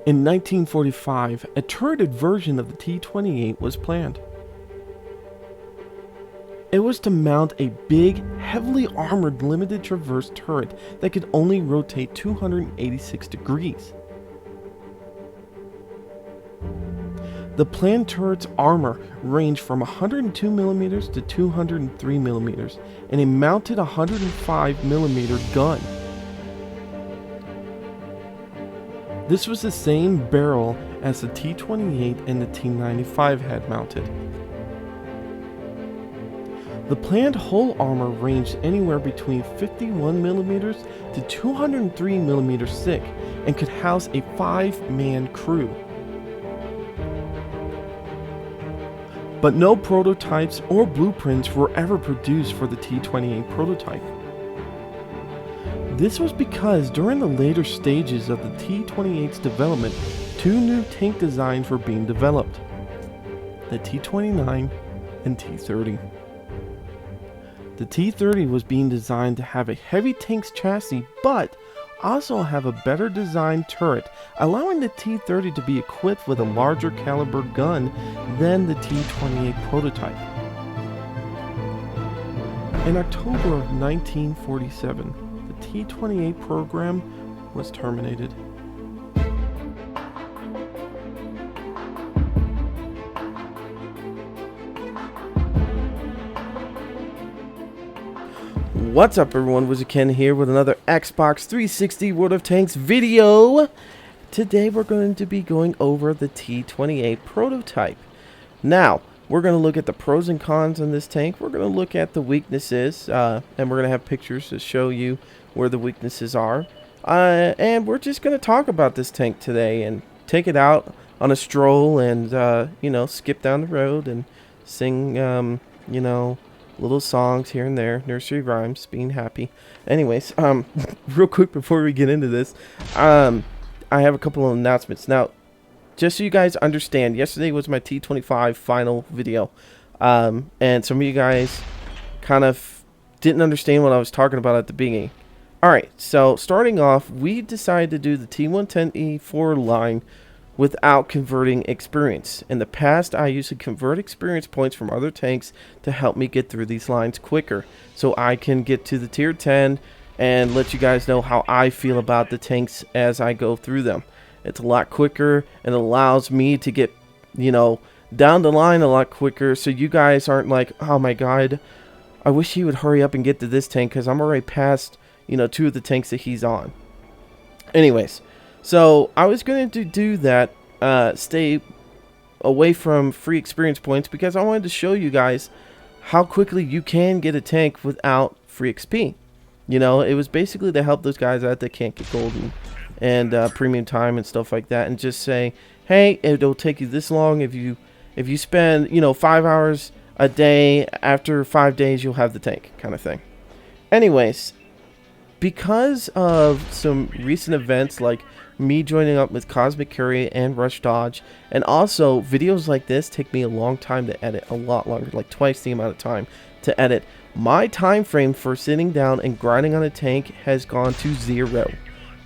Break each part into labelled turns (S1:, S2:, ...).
S1: In 1945, a turreted version of the T28 was planned. It was to mount a big, heavily armored limited traverse turret that could only rotate 286 degrees. The planned turret's armor ranged from 102mm to 203mm, and it mounted a 105mm gun. This was the same barrel as the T28 and the T95 had mounted. The planned hull armor ranged anywhere between 51mm to 203mm thick and could house a 5-man crew. But no prototypes or blueprints were ever produced for the T28 prototype. This was because during the later stages of the T28's development, 2 new tank designs were being developed: the T29 and T30. The T30 was being designed to have a heavy tank's chassis, but also have a better designed turret, allowing the T30 to be equipped with a larger caliber gun than the T28 prototype. In October of 1947, the T28 program was terminated. What's up everyone, WizardKen here with another Xbox 360 World of Tanks video. Today we're going to be going over the T28 prototype. Now, we're going to look at the pros and cons on this tank. We're going to look at the weaknesses, and we're going to have pictures to show you where the weaknesses are. And we're just going to talk about this tank today and take it out on a stroll and, skip down the road and sing, little songs here and there, nursery rhymes, being happy. Anyways, real quick before we get into this, I have a couple of announcements. Now, just so you guys understand, yesterday was my T25 final video, and some of you guys kind of didn't understand what I was talking about at the beginning. Alright, so starting off, we decided to do the T110E4 line without converting experience. In the past, I used to convert experience points from other tanks to help me get through these lines quicker, so I can get to the tier 10 and let you guys know how I feel about the tanks as I go through them. It's a lot quicker and allows me to get, down the line a lot quicker, so you guys aren't like, oh my god, I wish he would hurry up and get to this tank because I'm already past, 2 of the tanks that he's on. Anyways, so I was going to do that, stay away from free experience points because I wanted to show you guys how quickly you can get a tank without free XP. It was basically to help those guys out that can't get gold and premium time and stuff like that, and just say, hey, it'll take you this long. If you spend 5 hours a day, after 5 days you'll have the tank, kind of thing. Anyways, because of some recent events like me joining up with Cosmic Curry and Rush Dodge, and also videos like this take me a long time to edit, a lot longer, like twice the amount of time to edit. My time frame for sitting down and grinding on a tank has gone to 0.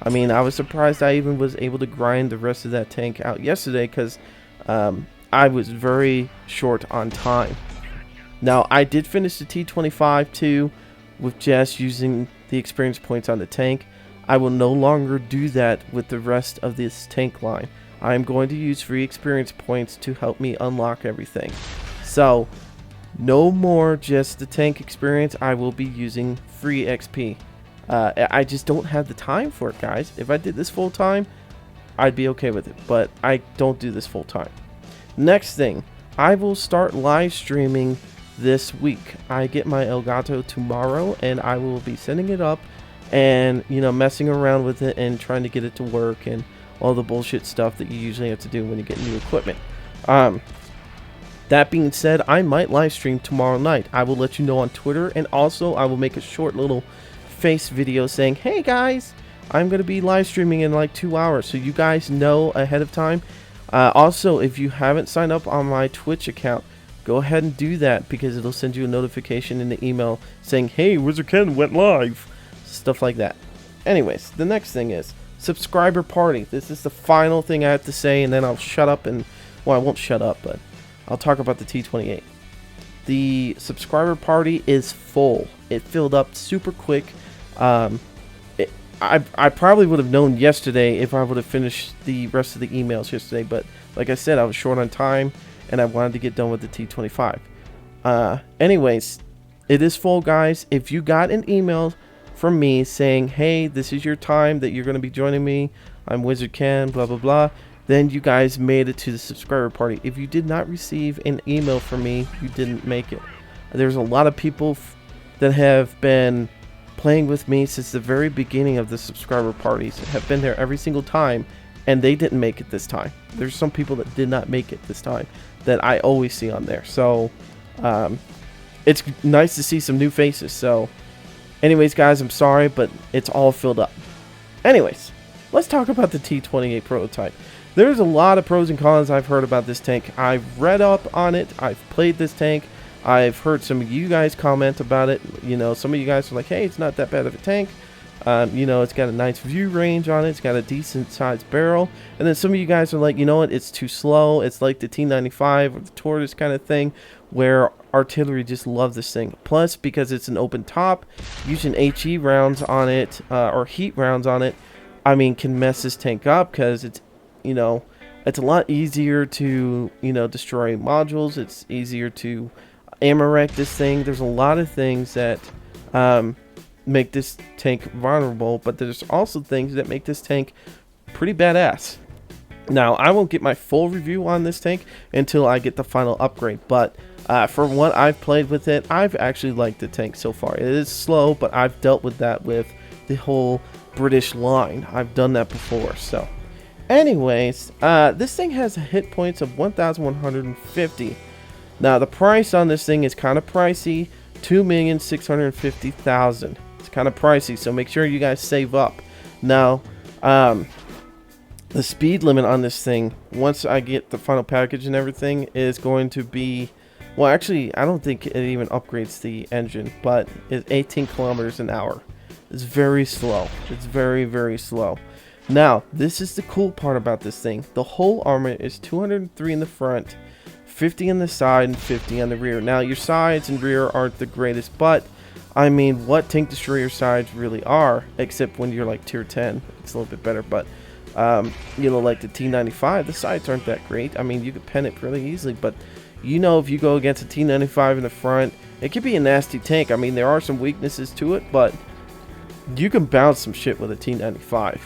S1: I mean, I was surprised I even was able to grind the rest of that tank out yesterday because I was very short on time. Now, I did finish the T25 too with just using the experience points on the tank. I will no longer do that with the rest of this tank line. I am going to use free experience points to help me unlock everything. So, no more just the tank experience. I will be using free XP. I just don't have the time for it, guys. If I did this full time, I'd be okay with it. But I don't do this full time. Next thing, I will start live streaming this week. I get my Elgato tomorrow, and I will be setting it up and messing around with it and trying to get it to work and all the bullshit stuff that you usually have to do when you get new equipment. That being said, I might live stream tomorrow night. I will let you know on Twitter, and also I will make a short little face video saying, hey guys, I'm going to be live streaming in like 2 hours, so you guys know ahead of time. Also, if you haven't signed up on my Twitch account, go ahead and do that because it'll send you a notification in the email saying, hey, WizardKen went live. Stuff like that. Anyways, the next thing is, subscriber party. This is the final thing I have to say, and then I'll shut up and, well, I won't shut up, but I'll talk about the T28. The subscriber party is full. It filled up super quick. I probably would have known yesterday if I would have finished the rest of the emails yesterday, but like I said, I was short on time and I wanted to get done with the T25. Anyways, it is full, guys. If you got an email from me saying, hey, this is your time that you're going to be joining me, I'm WizardKen, blah, blah, blah, then you guys made it to the subscriber party. If you did not receive an email from me, you didn't make it. There's a lot of people that have been playing with me since the very beginning of the subscriber parties, have been there every single time, and they didn't make it this time. There's some people that did not make it this time that I always see on there. So it's nice to see some new faces. So anyways, guys, I'm sorry, but it's all filled up. Anyways, let's talk about the T28 Prototype. There's a lot of pros and cons I've heard about this tank. I've read up on it. I've played this tank. I've heard some of you guys comment about it. You know, some of you guys are like, hey, it's not that bad of a tank. You know, it's got a nice view range on it. It's got a decent sized barrel. And then some of you guys are like, you know what, it's too slow. It's like the T95 or the Tortoise kind of thing, where artillery just love this thing. Plus, because it's an open top, using HE rounds on it, or heat rounds on it, I mean, can mess this tank up, because it's, you know, it's a lot easier to, you know, destroy modules. It's easier to ammo wreck this thing. There's a lot of things that make this tank vulnerable, but there's also things that make this tank pretty badass. Now, I won't get my full review on this tank until I get the final upgrade, but for what I've played with it, I've actually liked the tank so far. It is slow, but I've dealt with that with the whole British line. I've done that before. So anyways, this thing has hit points of 1,150. Now, the price on this thing is kind of pricey, $2,650,000. It's kind of pricey, so make sure you guys save up. Now, the speed limit on this thing, once I get the final package and everything, is going to be, well, actually, I don't think it even upgrades the engine, but it's 18 kilometers an hour. It's very slow. It's very, very slow. Now, this is the cool part about this thing. The whole armor is 203 in the front, 50 on the side, and 50 on the rear. Now, your sides and rear aren't the greatest, but I mean, what tank destroyer sides really are, except when you're like tier 10, it's a little bit better. But you know, like the T95, the sides aren't that great. I mean, you could pen it really easily, but you know, if you go against a T95 in the front, it could be a nasty tank. I mean, there are some weaknesses to it, but you can bounce some shit with a T95.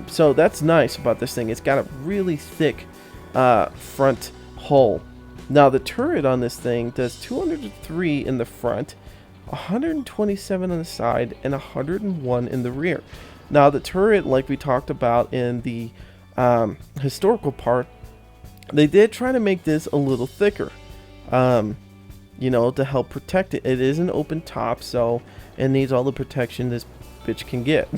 S1: So that's nice about this thing. It's got a really thick front hull. Now, the turret on this thing does 203 in the front, 127 on the side, and 101 in the rear. Now, the turret, like we talked about in the historical part, they did try to make this a little thicker, you know, to help protect it. It is an open top, so it needs all the protection this bitch can get.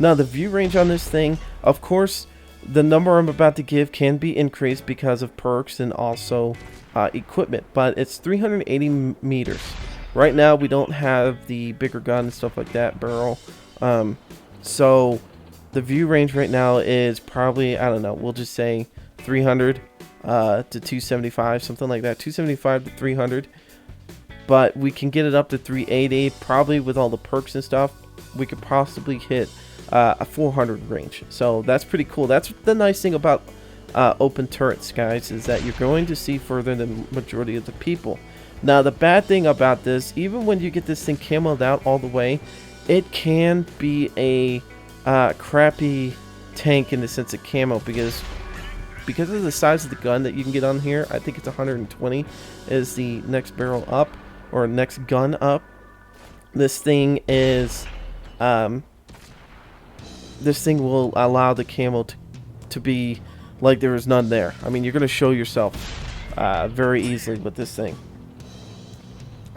S1: Now, the view range on this thing, of course, the number I'm about to give can be increased because of perks and also equipment, but it's 380 meters. Right now, we don't have the bigger gun and stuff like that, barrel. So the view range right now is probably, I don't know, we'll just say 300 to 275, something like that, 275 to 300. But we can get it up to 380, probably with all the perks and stuff. We could possibly hit a 400 range. So that's pretty cool. That's the nice thing about open turrets, guys, is that you're going to see further than the majority of the people. Now, the bad thing about this, even when you get this thing camoed out all the way, it can be a crappy tank in the sense of camo, because of the size of the gun that you can get on here. I think it's 120 is the next barrel up, or next gun up. This thing is this thing will allow the camo to be like there is none there. I mean, you're going to show yourself very easily with this thing.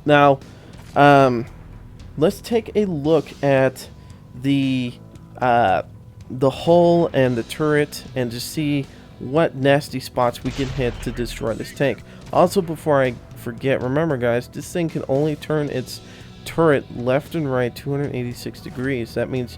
S1: Now, let's take a look at the hull and the turret, and just see what nasty spots we can hit to destroy this tank. Also, before I forget, remember, guys, this thing can only turn its turret left and right 286 degrees. That means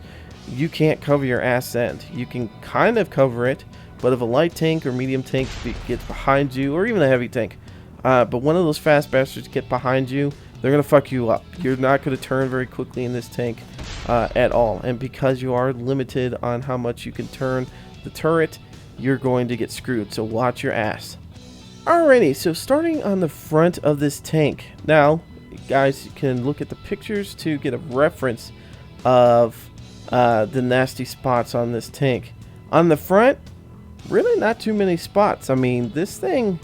S1: you can't cover your ass end. You can kind of cover it, but if a light tank or medium tank gets behind you, or even a heavy tank, but one of those fast bastards get behind you, they're going to fuck you up. You're not going to turn very quickly in this tank at all. And because you are limited on how much you can turn the turret, you're going to get screwed. So watch your ass. Alrighty, so starting on the front of this tank. Now, guys, you can look at the pictures to get a reference of the nasty spots on this tank. On the front, really not too many spots. I mean, this thing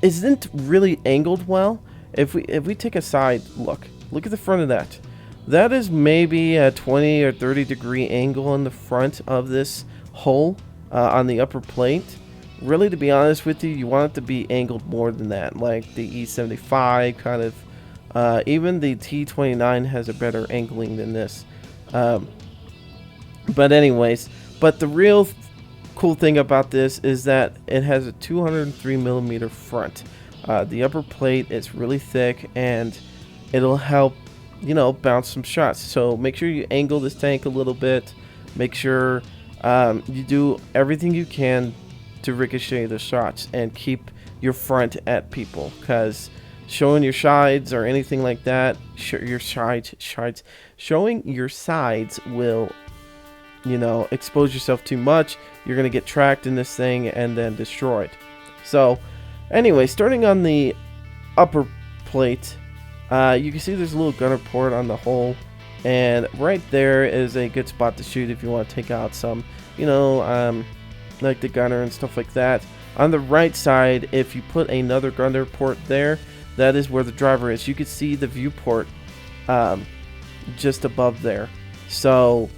S1: isn't really angled well. If we take a side look at the front of that. That is maybe a 20 or 30 degree angle on the front of this hole on the upper plate. Really, to be honest with you, you want it to be angled more than that, like the E75 kind of. Even the T29 has a better angling than this. But anyways, the real cool thing about this is that it has a 203 millimeter front. The upper plate is really thick, and it'll help, you know, bounce some shots. So make sure you angle this tank a little bit. Make sure you do everything you can to ricochet the shots and keep your front at people, because showing your sides or anything like that, showing your sides will, you know, expose yourself too much. You're gonna get tracked in this thing and then destroyed. So anyway, starting on the upper plate, you can see there's a little gunner port on the hole, and right there is a good spot to shoot if you want to take out some, you know, like the gunner and stuff like that. On the right side, if you put another gunner port there, that is where the driver is. You can see the viewport just above there. So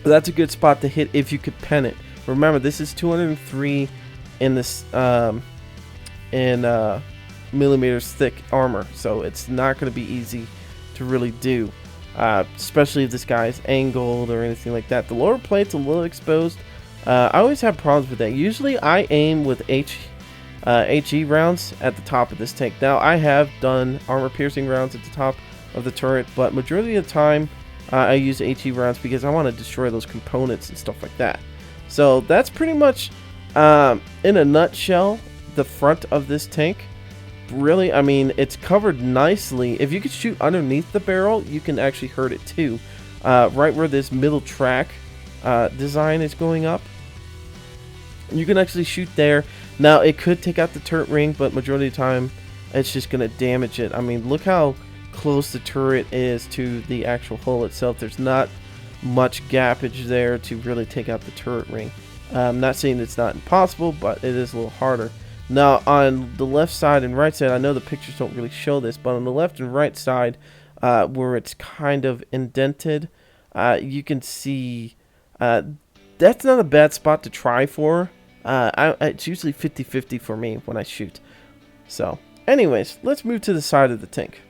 S1: that's a good spot to hit if you could pen it. Remember, this is 203 in this millimeters thick armor, so it's not going to be easy to really do, especially if this guy is angled or anything like that. The lower plate's a little exposed. I always have problems with that. Usually I aim with HE rounds at the top of this tank. Now, I have done armor piercing rounds at the top of the turret, but majority of the time I use HE rounds because I want to destroy those components and stuff like that. So that's pretty much, in a nutshell, the front of this tank. Really, I mean, it's covered nicely. If you could shoot underneath the barrel, you can actually hurt it too. Right where this middle track design is going up, you can actually shoot there. Now, it could take out the turret ring, but majority of the time it's just going to damage it. I mean, look how close the turret is to the actual hull itself. There's not much gappage there to really take out the turret ring. I'm not saying it's not impossible, but it is a little harder. Now, on the left side and right side, I know the pictures don't really show this, but on the left and right side, where it's kind of indented, you can see that's not a bad spot to try for. It's usually 50-50 for me when I shoot. So, anyways, let's move to the side of the tank.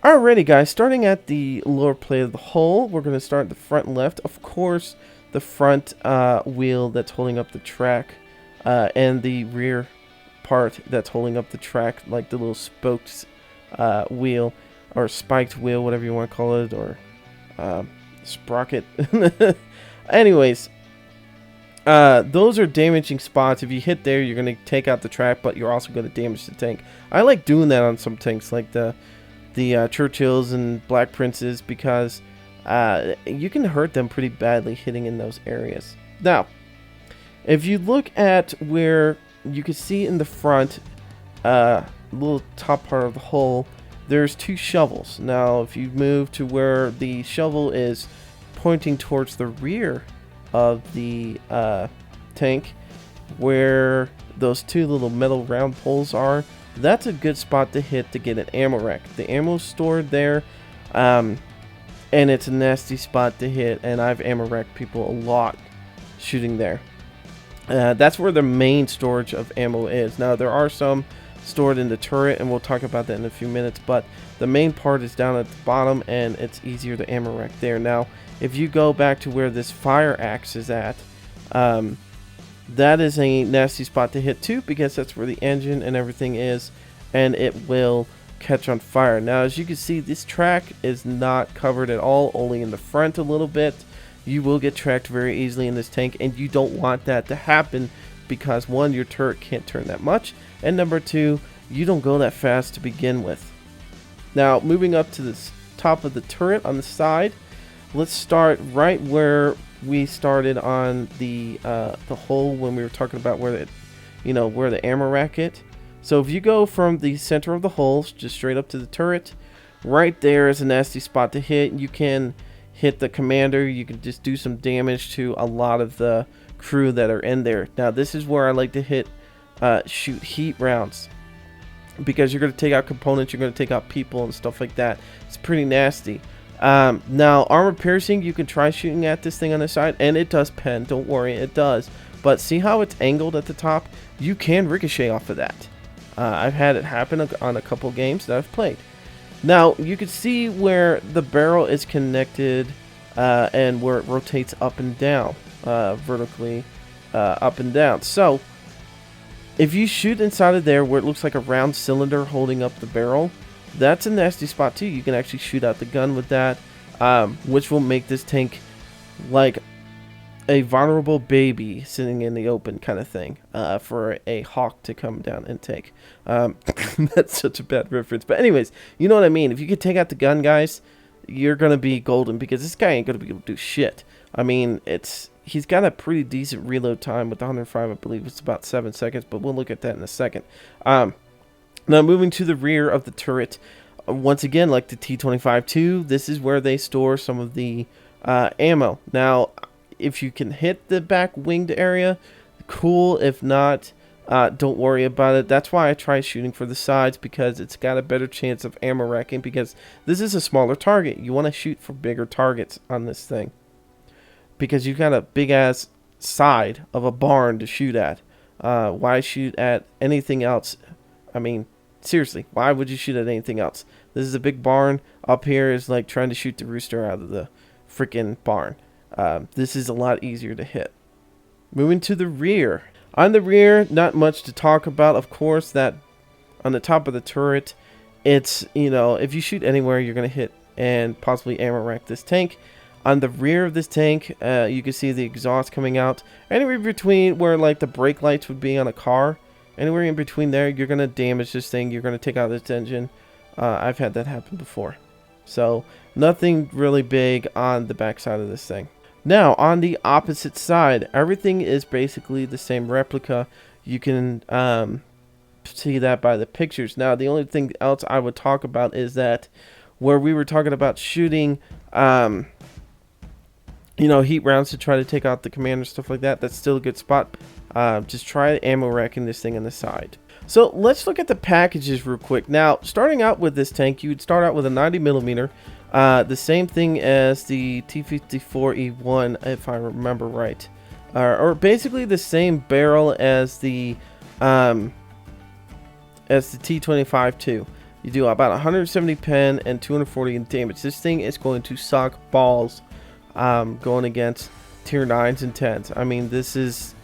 S1: Alrighty, guys, starting at the lower plate of the hull, we're going to start at the front left. Of course, the front wheel that's holding up the track, and the rear part that's holding up the track, like the little spokes wheel, or spiked wheel, whatever you want to call it, or sprocket. Anyways, those are damaging spots. If you hit there, you're going to take out the track, but you're also going to damage the tank. I like doing that on some tanks, like the Churchills and Black Princes, because you can hurt them pretty badly hitting in those areas. Now, if you look at where you can see in the front, little top part of the hull, there's two shovels. Now, if you move to where the shovel is pointing towards the rear of the tank, where those two little metal round holes are, that's a good spot to hit to get an ammo rack. The ammo's stored there, and it's a nasty spot to hit, and I've ammo racked people a lot shooting there. That's where the main storage of ammo is. Now, there are some stored in the turret, and we'll talk about that in a few minutes, but the main part is down at the bottom, and it's easier to ammo rack there. Now, if you go back to where this fire axe is at, that is a nasty spot to hit too, because that's where the engine and everything is, and it will catch on fire. Now, as you can see, this track is not covered at all, only in the front a little bit. You will get tracked very easily in this tank, and you don't want that to happen because, one, your turret can't turn that much, and number two, you don't go that fast to begin with. Now, moving up to the top of the turret on the side, let's start right where we started on the hole when we were talking about where the ammo rack is. So if you go from the center of the hole just straight up to the turret, right there is a nasty spot to hit. You can hit the commander. You can just do some damage to a lot of the crew that are in there. Now this is where I like to shoot heat rounds, because you're going to take out components, you're going to take out people and stuff like that. It's pretty nasty. Now armor piercing, you can try shooting at this thing on the side, and it does pen, don't worry, it does. But see how it's angled at the top? You can ricochet off of that. I've had it happen on a couple games that I've played. Now you can see where the barrel is connected and where it rotates up and down, vertically up and down. So if you shoot inside of there where it looks like a round cylinder holding up the barrel, that's a nasty spot too. You can actually shoot out the gun with that, which will make this tank like a vulnerable baby sitting in the open kind of thing, for a hawk to come down and take. That's such a bad reference, but anyways, you know what I mean. If you could take out the gun, guys, you're gonna be golden, because this guy ain't gonna be able to do shit. I mean, he's got a pretty decent reload time with the 105. I believe it's about 7 seconds, but we'll look at that in a second. Now moving to the rear of the turret, once again, like the T28 this is where they store some of the ammo. Now if you can hit the back winged area, cool. If not, don't worry about it. That's why I try shooting for the sides, because it's got a better chance of ammo racking, because this is a smaller target. You want to shoot for bigger targets on this thing, because you've got a big ass side of a barn to shoot at. Why shoot at anything else? I mean, seriously, why would you shoot at anything else? This is a big barn. Up here is like trying to shoot the rooster out of the freaking barn. This is a lot easier to hit. Moving to the rear. On the rear, not much to talk about. Of course, that on the top of the turret, it's, if you shoot anywhere, you're going to hit and possibly ammo rack this tank. On the rear of this tank, you can see the exhaust coming out. Anywhere between where like the brake lights would be on a car, anywhere in between there, you're going to damage this thing. You're going to take out this engine. I've had that happen before. So nothing really big on the back side of this thing. Now, on the opposite side, everything is basically the same replica. You can see that by the pictures. Now, the only thing else I would talk about is that where we were talking about shooting, heat rounds to try to take out the commander, stuff like that, that's still a good spot. Just try ammo racking this thing on the side. So let's look at the packages real quick. Now, starting out with this tank, you would start out with a 90mm. The same thing as the T54E1, if I remember right, or basically the same barrel as the T28 too. You do about 170 pen and 240 in damage. This thing is going to suck balls, going against tier 9s and 10s. I mean, this is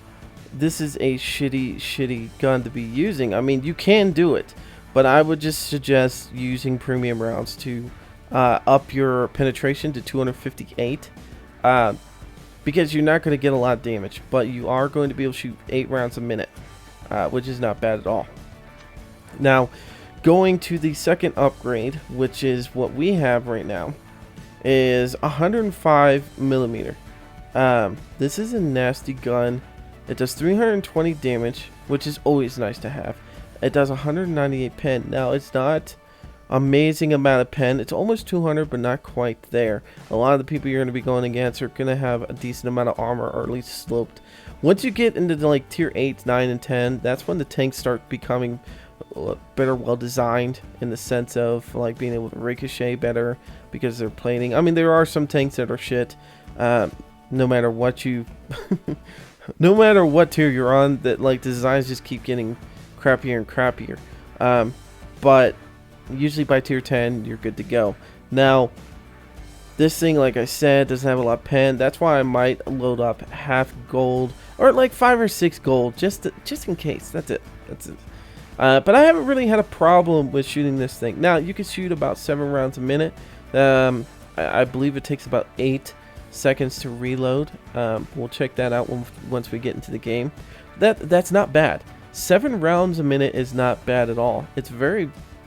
S1: a shitty gun to be using. I mean, you can do it, but I would just suggest using premium rounds to up your penetration to 258, because you're not going to get a lot of damage, but you are going to be able to shoot 8 rounds a minute, which is not bad at all. Now, going to the second upgrade, which is what we have right now, is 105mm. This is a nasty gun. It does 320 damage, which is always nice to have. It does 198 pen. Now, it's not amazing amount of pen. It's almost 200, but not quite there. A lot of the people you're going to be going against are going to have a decent amount of armor, or at least sloped. Once you get into the, like tier 8, 9, and 10, that's when the tanks start becoming better, well designed, in the sense of like being able to ricochet better because they're plating. I mean, there are some tanks that are shit. No matter what you, no matter what tier you're on, that like the designs just keep getting crappier and crappier. But usually by tier 10, you're good to go. Now, this thing, like I said, doesn't have a lot of pen. That's why I might load up half gold, or like 5 or 6 gold, just in case. That's it. But I haven't really had a problem with shooting this thing. Now, you can shoot about 7 rounds a minute. I believe it takes about 8 seconds to reload. We'll check that out once we get into the game. That's not bad. 7 rounds a minute is not bad at all. It's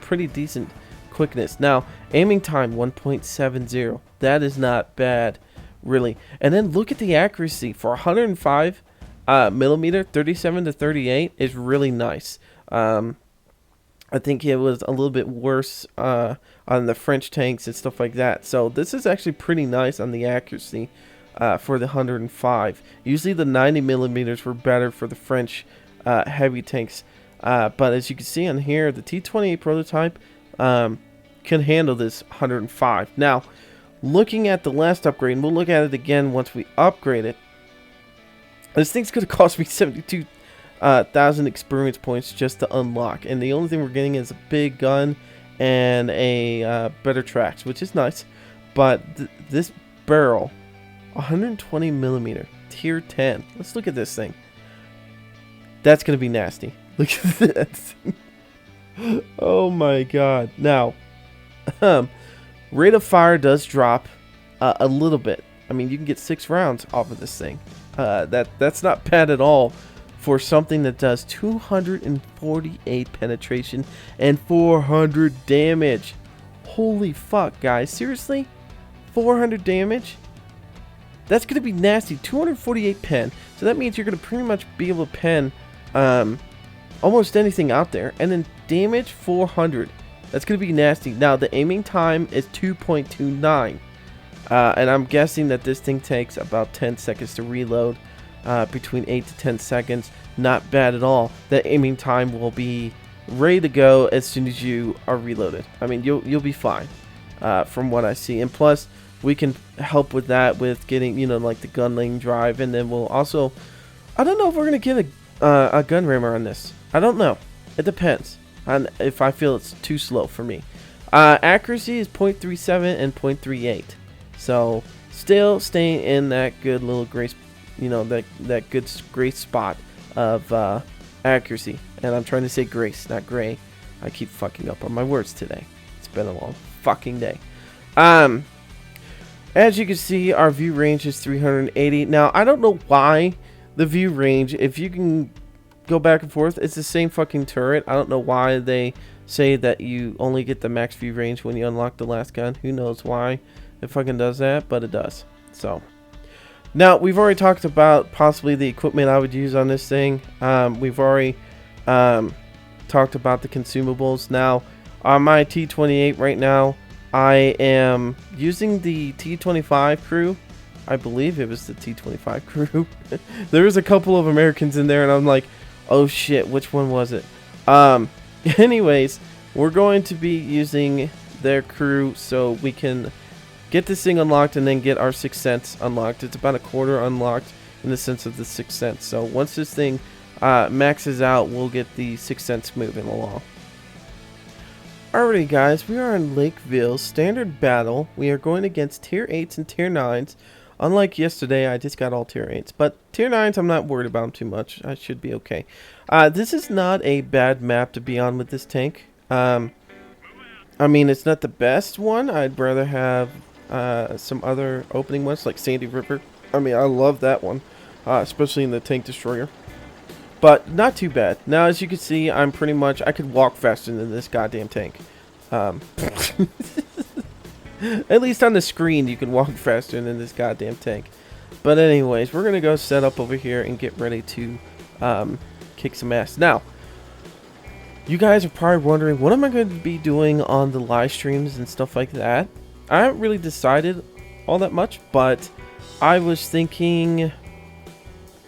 S1: pretty decent quickness. Now, aiming time 1.70. That is not bad, really. And then look at the accuracy for 105 millimeter. 37 to 38 is really nice. I think it was a little bit worse on the French tanks and stuff like that. So this is actually pretty nice on the accuracy for the 105. Usually the 90 millimeters were better for the French heavy tanks. But as you can see on here, the T28 Prototype can handle this 105. Now, looking at the last upgrade, and we'll look at it again once we upgrade it. This thing's going to cost me 72,000 experience points just to unlock. And the only thing we're getting is a big gun and a better tracks, which is nice. But this barrel, 120 millimeter, tier 10. Let's look at this thing. That's going to be nasty. Look at this. Oh my god. Now, rate of fire does drop a little bit. I mean, you can get 6 rounds off of this thing. That's not bad at all for something that does 248 penetration and 400 damage. Holy fuck, guys. Seriously? 400 damage? That's going to be nasty. 248 pen. So that means you're going to pretty much be able to pen almost anything out there. And then damage 400. That's going to be nasty. Now, the aiming time is 2.29. And I'm guessing that this thing takes about 10 seconds to reload. Between 8 to 10 seconds. Not bad at all. The aiming time will be ready to go as soon as you are reloaded. I mean, you'll be fine from what I see. And plus, we can help with that with getting, you know, like the gun lane drive. And then we'll also, I don't know if we're going to get a gun rammer on this. I don't know. It depends on if I feel it's too slow for me. Accuracy is 0.37 and 0.38. So still staying in that good little grace, you know, that good grace spot of accuracy. And I'm trying to say grace, not gray. I keep fucking up on my words today. It's been a long fucking day. As you can see, our view range is 380. Now, I don't know why the view range, if you can go back and forth, it's the same fucking turret. I don't know why they say that you only get the max view range when you unlock the last gun. Who knows why it fucking does that, but it does. So, now, we've already talked about possibly the equipment I would use on this thing. We've already talked about the consumables. Now, on my T28 right now, I am using the T25 crew. I believe it was the T25 crew. There was a couple of Americans in there, and I'm like, oh shit, which one was it? Anyways, we're going to be using their crew so we can get this thing unlocked and then get our 6th sense unlocked. It's about a quarter unlocked in the sense of the 6th sense. So once this thing maxes out, we'll get the 6th sense moving along. Alrighty guys, we are in Lakeville, standard battle. We are going against tier 8s and tier 9s. Unlike yesterday, I just got all tier 8s. But tier 9s, I'm not worried about them too much. I should be okay. This is not a bad map to be on with this tank. I mean, it's not the best one. I'd rather have some other opening ones like Sandy River. I mean, I love that one. Especially in the Tank Destroyer. But not too bad. Now, as you can see, I'm pretty much, I could walk faster than this goddamn tank. At least on the screen, you can walk faster than this goddamn tank. But anyways, we're going to go set up over here and get ready to kick some ass. Now, you guys are probably wondering, what am I going to be doing on the live streams and stuff like that? I haven't really decided all that much, but I was thinking,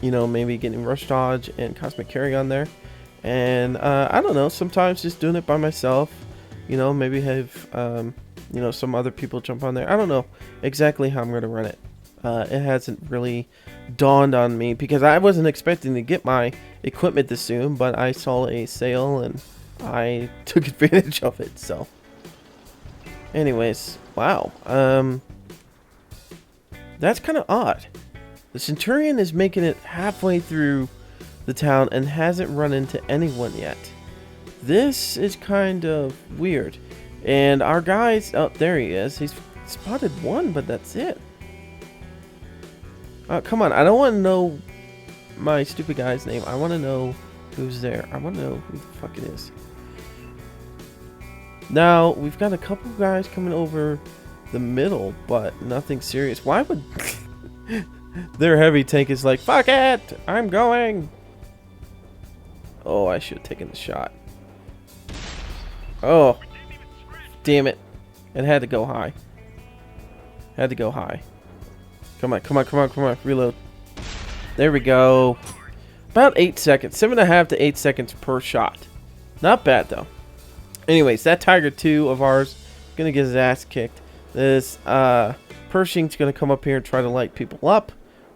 S1: you know, maybe getting Rush Dodge and Cosmic Carry on there. And I don't know, sometimes just doing it by myself. You know, maybe have, you know, some other people jump on there. I don't know exactly how I'm going to run it. It hasn't really dawned on me because I wasn't expecting to get my equipment this soon, but I saw a sale and I took advantage of it. So anyways, wow. That's kind of odd. The Centurion is making it halfway through the town and hasn't run into anyone yet. This is kind of weird. And our guys... Oh, there he is. He's spotted one, but that's it. Come on. I don't want to know my stupid guy's name. I want to know who's there. I want to know who the fuck it is. Now, we've got a couple guys coming over the middle, but nothing serious. Why would... Their heavy tank is like, fuck it! I'm going! Oh, I should have taken the shot. Oh. Damn it. It had to go high. Had to go high. Come on, come on, come on, come on. Reload. There we go. About 8 seconds. 7.5 to 8 seconds per shot. Not bad, though. Anyways, that Tiger 2 of ours gonna get his ass kicked. This Pershing's gonna come up here and try to light people up,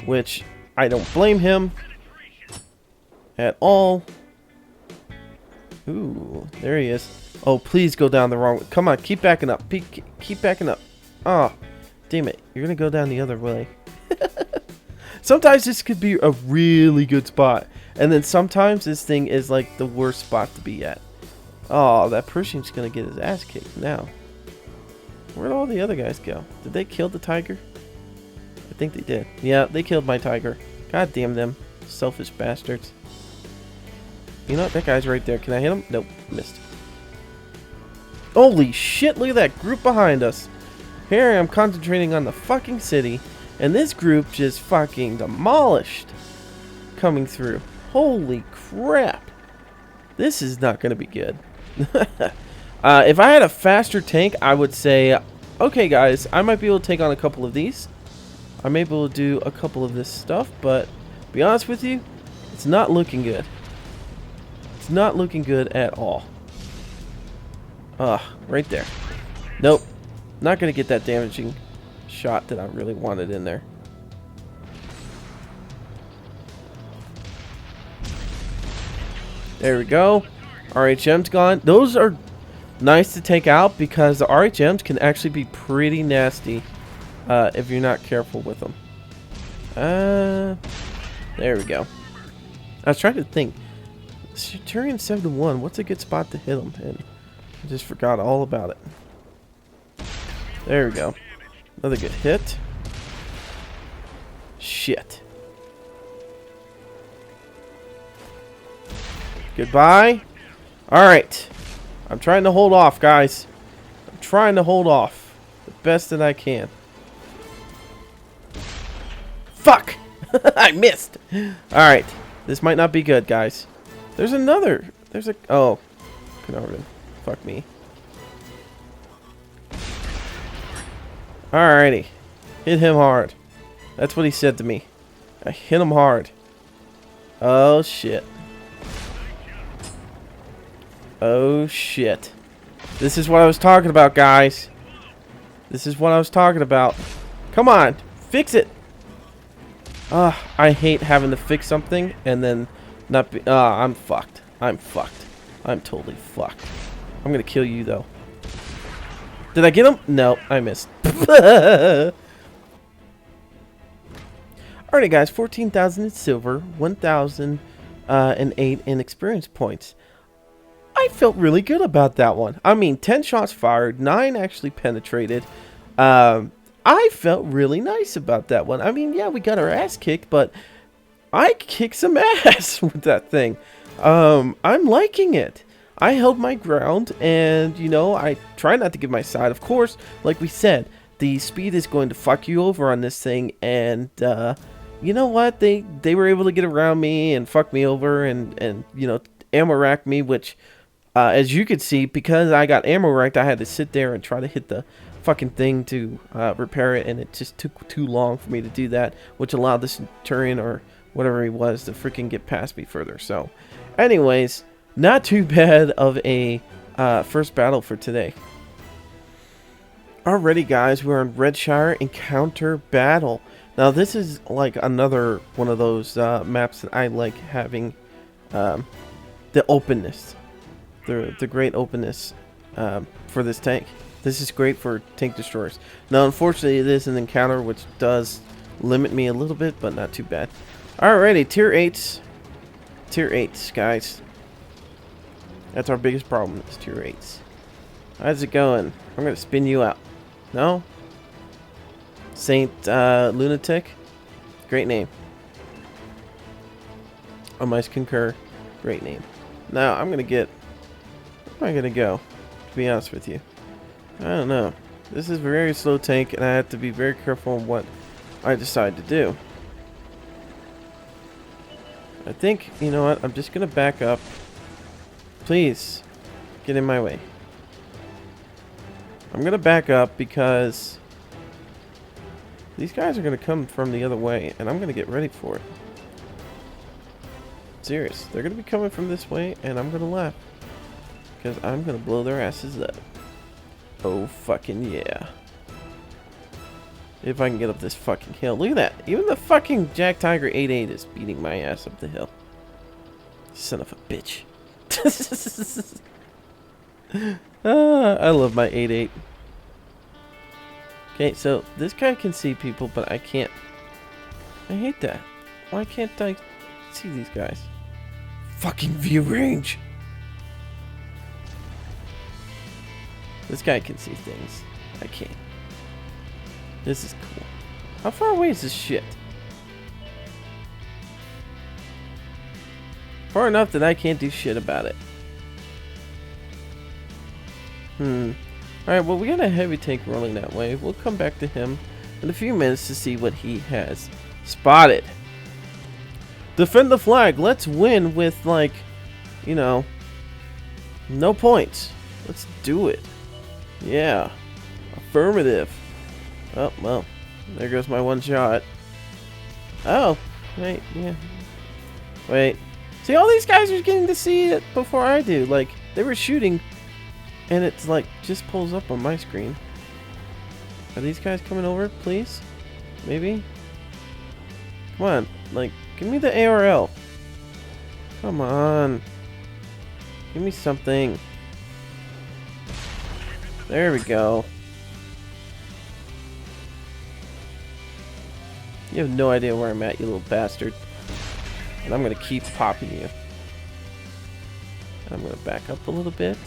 S1: which I don't blame him at all. Ooh, there he is. Oh, please go down the wrong way. Come on, keep backing up. Keep backing up. Oh, damn it. You're gonna go down the other way. Sometimes this could be a really good spot, and then sometimes this thing is like the worst spot to be at. Oh, that Pershing's gonna get his ass kicked now. Where'd all the other guys go? Did they kill the tiger? I think they did. Yeah, they killed my tiger. God damn them. Selfish bastards. You know what? That guy's right there. Can I hit him? Nope. Missed. Holy shit, look at that group behind us. Here I am concentrating on the fucking city, and this group just fucking demolished coming through. Holy crap. This is not going to be good. If I had a faster tank, I would say, okay guys, I might be able to take on a couple of these. I may be able to do a couple of this stuff, but to be honest with you, it's not looking good. It's not looking good at all. Right there. Nope. Not going to get that damaging shot that I really wanted in there. There we go. RHM's gone. Those are nice to take out because the RHMs can actually be pretty nasty if you're not careful with them. There we go. I was trying to think. Centurion 7-1, what's a good spot to hit them? And I just forgot all about it. There we go. Another good hit. Shit. Goodbye. Alright. I'm trying to hold off, guys. I'm trying to hold off the best that I can. Fuck! I missed! Alright. This might not be good, guys. There's another. There's a... Oh. Canarvin. Fuck me. Alrighty. Hit him hard. That's what he said to me. I hit him hard. Oh, shit. Oh, shit. This is what I was talking about, guys. This is what I was talking about. Come on. Fix it. I hate having to fix something and then not be... I'm fucked. I'm fucked. I'm totally fucked. I'm gonna kill you, though. Did I get him? No, I missed. Alrighty, guys. 14,000 in silver. 1,008 in experience points. I felt really good about that one. I mean, 10 shots fired. 9 actually penetrated. I felt really nice about that one. I mean, yeah, we got our ass kicked, but I kicked some ass with that thing. I'm liking it. I held my ground, and, you know, I try not to give my side. Of course, like we said, the speed is going to fuck you over on this thing, and, you know what? They were able to get around me and fuck me over and you know, ammo rack me, which, as you could see, because I got ammo racked, I had to sit there and try to hit the fucking thing to repair it, and it just took too long for me to do that, which allowed the Centurion or whatever he was to freaking get past me further. So, anyways... Not too bad of a first battle for today. Alrighty, guys, we're on Redshire Encounter Battle. Now, this is like another one of those maps that I like having the openness, the great openness for this tank. This is great for tank destroyers. Now, unfortunately, it is an encounter which does limit me a little bit, but not too bad. Alrighty, tier 8s, guys. That's our biggest problem, is tier 8s. How's it going? I'm going to spin you out. No? Saint Lunatic? Great name. I must concur. Great name. Now, I'm going to get... Where am I going to go? To be honest with you. I don't know. This is a very slow tank, and I have to be very careful on what I decide to do. I think, you know what? I'm just going to back up. Please, get in my way. I'm going to back up because these guys are going to come from the other way, and I'm going to get ready for it. Serious. They're going to be coming from this way, and I'm going to laugh. Because I'm going to blow their asses up. Oh, fucking yeah. If I can get up this fucking hill. Look at that. Even the fucking Jack Tiger 8.8 is beating my ass up the hill. Son of a bitch. I love my 8.8. Okay, so this guy can see people, but I can't. I hate that. Why can't I see these guys? Fucking view range. This guy can see things. I can't. This is cool. How far away is this shit? Far enough that I can't do shit about it. Alright, well, we got a heavy tank rolling that way. We'll come back to him in a few minutes to see what he has spotted. Defend the flag. Let's win with, like, you know, no points. Let's do it. Yeah. Affirmative. Oh, well. There goes my one shot. Oh. Wait, yeah. Wait. See, all these guys are getting to see it before I do. Like, they were shooting, and it's like, just pulls up on my screen. Are these guys coming over, please? Maybe? Come on. Like, give me the ARL. Come on. Give me something. There we go. You have no idea where I'm at, you little bastard. And I'm going to keep popping you. I'm going to back up a little bit.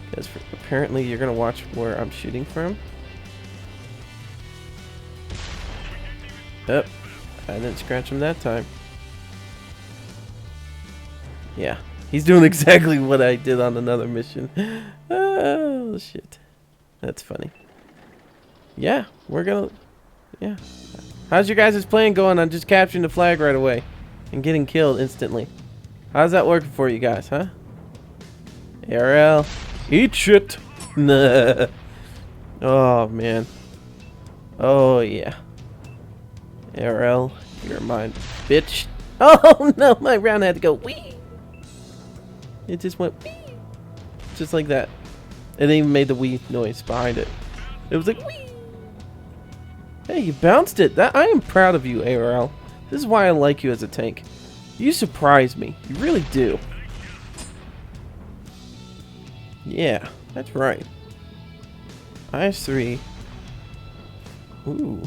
S1: Because apparently you're going to watch where I'm shooting from. Oh, I didn't scratch him that time. Yeah, he's doing exactly what I did on another mission. Oh, shit. That's funny. Yeah, we're going to... Yeah. How's your guys' plan going on just capturing the flag right away? And getting killed instantly? How's that working for you guys, huh? ARL. Eat shit. Nah. Oh, man. Oh, yeah. ARL, you're mine, bitch. Oh, no, my round had to go wee. It just went wee. Just like that. It even made the wee noise behind it. It was like wee. Hey, you bounced it. That I am proud of you, ARL. This is why I like you as a tank. You surprise me. You really do. Yeah, that's right. IS-3. Ooh.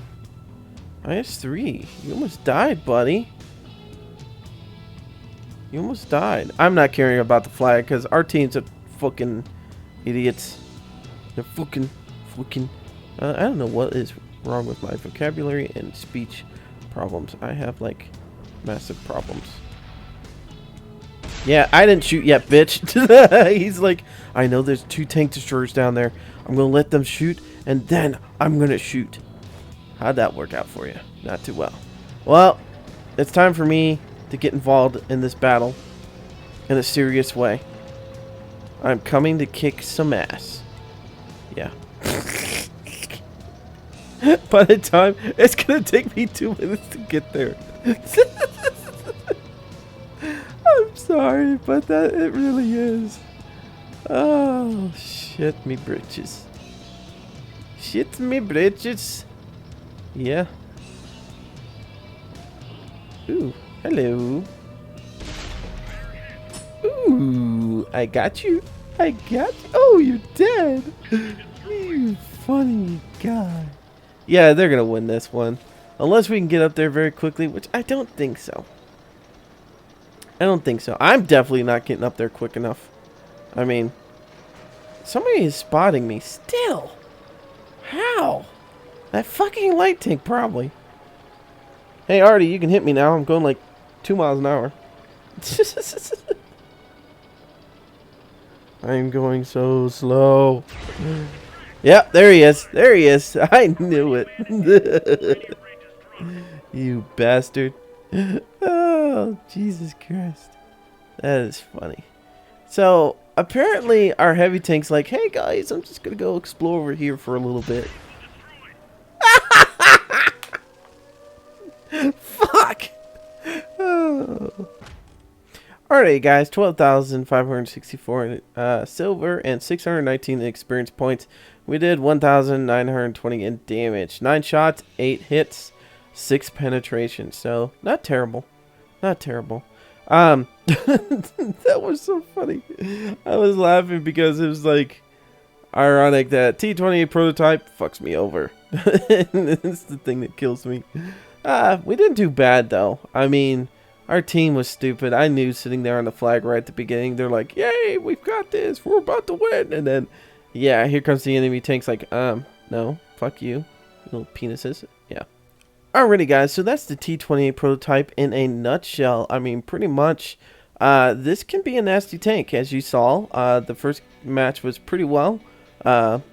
S1: IS-3. You almost died, buddy. You almost died. I'm not caring about the flag because our teams are fucking idiots. They're fucking. I don't know what is wrong with my vocabulary and speech problems. I have, like, massive problems. Yeah, I didn't shoot yet, bitch. He's like, I know there's 2 tank destroyers down there. I'm going to let them shoot, and then I'm going to shoot. How'd that work out for you? Not too well. Well, it's time for me to get involved in this battle in a serious way. I'm coming to kick some ass. Yeah. By the time, it's going to take me 2 minutes to get there. I'm sorry, but it really is. Oh, shit me britches. Shit me britches. Yeah. Ooh, hello. Ooh, I got you. I got you. Oh, you're dead. You funny guy. Yeah, they're going to win this one. Unless we can get up there very quickly, which I don't think so. I don't think so. I'm definitely not getting up there quick enough. I mean, somebody is spotting me still. How? That fucking light tank, probably. Hey, Artie, you can hit me now. I'm going like 2 miles an hour. I'm going so slow. Yep, there he is. There he is. I knew it. You bastard. Oh, Jesus Christ. That is funny. So, apparently our heavy tank's like, hey guys, I'm just going to go explore over here for a little bit. Fuck. Oh. Alright guys, 12,564 silver and 619 experience points. We did 1,920 in damage. 9 shots, 8 hits, 6 penetration. So, not terrible. Not terrible. That was so funny. I was laughing because it was like ironic that T28 Prototype fucks me over. It's the thing that kills me. We didn't do bad though. I mean, our team was stupid. I knew sitting there on the flag right at the beginning. They're like, yay, we've got this. We're about to win. And then, yeah, here comes the enemy tanks like, no, fuck you, little penises. Yeah. Alrighty, guys. So that's the T28 Prototype in a nutshell. I mean, pretty much, this can be a nasty tank. As you saw, the first match was pretty well. Went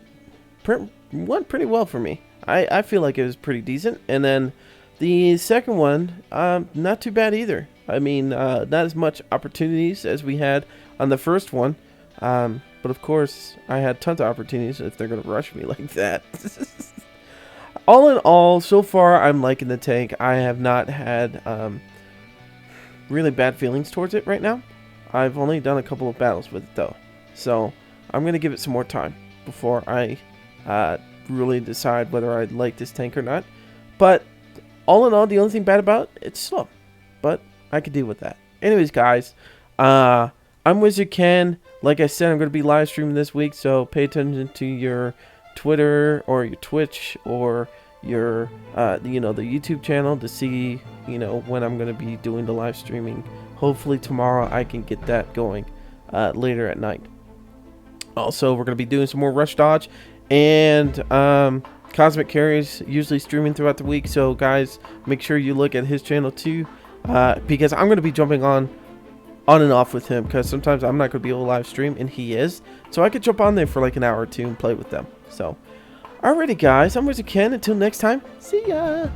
S1: pretty well for me. I feel like it was pretty decent. And then the second one, not too bad either. I mean, not as much opportunities as we had on the first one. But of course, I had tons of opportunities if they're going to rush me like that. All in all, so far, I'm liking the tank. I have not had really bad feelings towards it right now. I've only done a couple of battles with it, though. So, I'm going to give it some more time before I really decide whether I like this tank or not. But all in all, the only thing bad about it, it's slow. But I could deal with that. Anyways, guys, I'm WizardKen. Like I said, I'm going to be live streaming this week, so pay attention to your Twitter or your Twitch or your, the YouTube channel to see, when I'm going to be doing the live streaming. Hopefully tomorrow I can get that going later at night. Also, we're going to be doing some more Rush Dodge and Cosmic Carries, usually streaming throughout the week. So, guys, make sure you look at his channel too, because I'm going to be jumping on and off with him, because sometimes I'm not going to be able to live stream, and he is. So I could jump on there for like an hour or two and play with them. So, alrighty, guys, I'm WizardKen. Until next time, see ya.